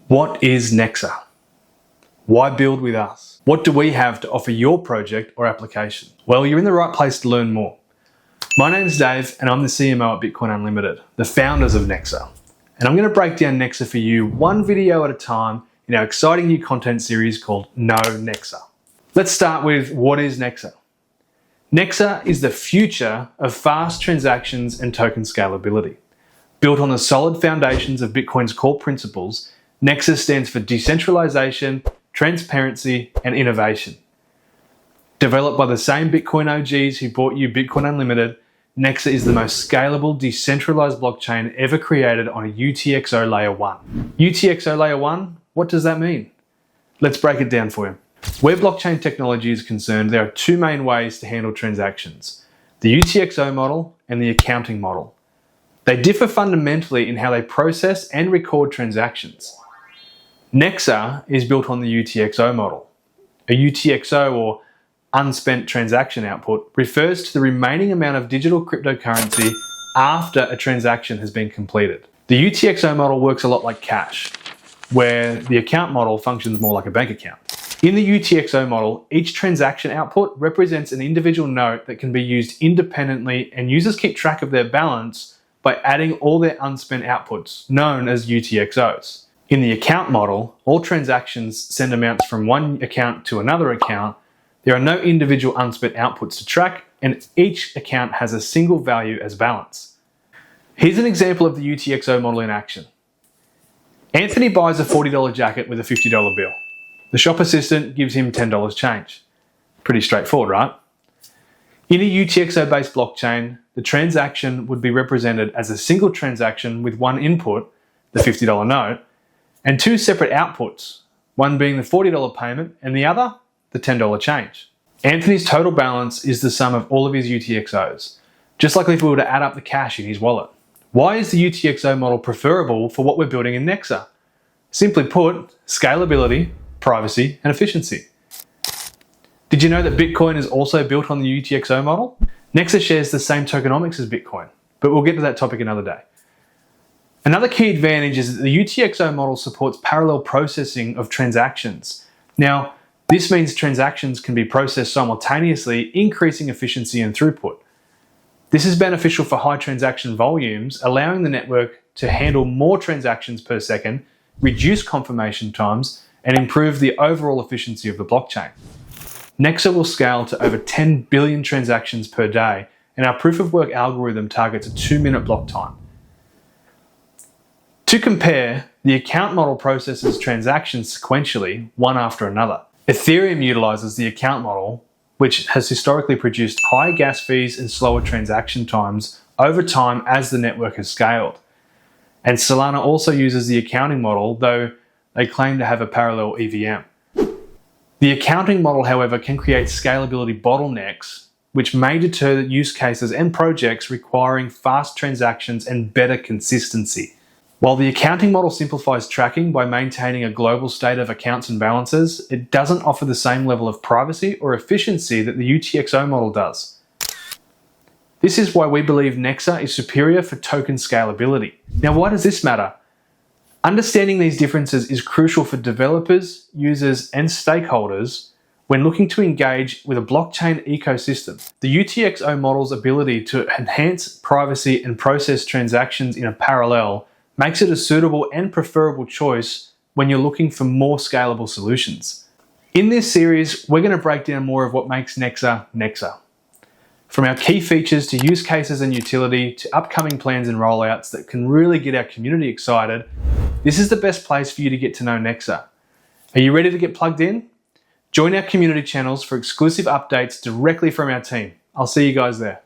What is Nexa? Why build with us? What do we have to offer your project or application? Well, you're in the right place to learn more. My name's Dave and I'm the CMO at Bitcoin Unlimited, the founders of Nexa. And I'm going to break down Nexa for you one video at a time in our exciting new content series called Know Nexa. Let's start with what is Nexa? Nexa is the future of fast transactions and token scalability. Built on the solid foundations of Bitcoin's core principles, Nexa stands for decentralization, transparency, and innovation. Developed by the same Bitcoin OGs who brought you Bitcoin Unlimited, Nexa is the most scalable, decentralized blockchain ever created on a UTXO Layer-1. UTXO Layer-1? What does that mean? Let's break it down for you. Where blockchain technology is concerned, there are two main ways to handle transactions: the UTXO model and the accounting model. They differ fundamentally in how they process and record transactions. Nexa is built on the UTXO model. A UTXO, or unspent transaction output, refers to the remaining amount of digital cryptocurrency after a transaction has been completed. The UTXO model works a lot like cash, where the account model functions more like a bank account. In the UTXO model, each transaction output represents an individual note that can be used independently, and users keep track of their balance by adding all their unspent outputs, known as UTXOs. In the account model, all transactions send amounts from one account to another account. There are no individual unspent outputs to track, and each account has a single value as balance. Here's an example of the UTXO model in action. Anthony buys a $40 jacket with a $50 bill. The shop assistant gives him $10 change. Pretty straightforward, right? In a UTXO-based blockchain, the transaction would be represented as a single transaction with one input, the $50 note, and two separate outputs, one being the $40 payment and the other, the $10 change. Anthony's total balance is the sum of all of his UTXOs, just like if we were to add up the cash in his wallet. Why is the UTXO model preferable for what we're building in Nexa? Simply put, scalability, privacy, and efficiency. Did you know that Bitcoin is also built on the UTXO model? Nexa shares the same tokenomics as Bitcoin, but we'll get to that topic another day. Another key advantage is that the UTXO model supports parallel processing of transactions. Now, this means transactions can be processed simultaneously, increasing efficiency and throughput. This is beneficial for high transaction volumes, allowing the network to handle more transactions per second, reduce confirmation times, and improve the overall efficiency of the blockchain. Nexa will scale to over 10 billion transactions per day, and our proof-of-work algorithm targets a 2-minute block time. To compare, the account model processes transactions sequentially, one after another. Ethereum utilizes the account model, which has historically produced high gas fees and slower transaction times over time as the network has scaled. And Solana also uses the accounting model, though they claim to have a parallel EVM. The accounting model, however, can create scalability bottlenecks, which may deter use cases and projects requiring fast transactions and better consistency. While the accounting model simplifies tracking by maintaining a global state of accounts and balances, it doesn't offer the same level of privacy or efficiency that the UTXO model does. This is why we believe Nexa is superior for token scalability. Now, why does this matter? Understanding these differences is crucial for developers, users, and stakeholders when looking to engage with a blockchain ecosystem. The UTXO model's ability to enhance privacy and process transactions in a parallel makes it a suitable and preferable choice when you're looking for more scalable solutions. In this series, we're going to break down more of what makes Nexa Nexa. From our key features to use cases and utility to upcoming plans and rollouts that can really get our community excited, this is the best place for you to get to know Nexa. Are you ready to get plugged in? Join our community channels for exclusive updates directly from our team. I'll see you guys there.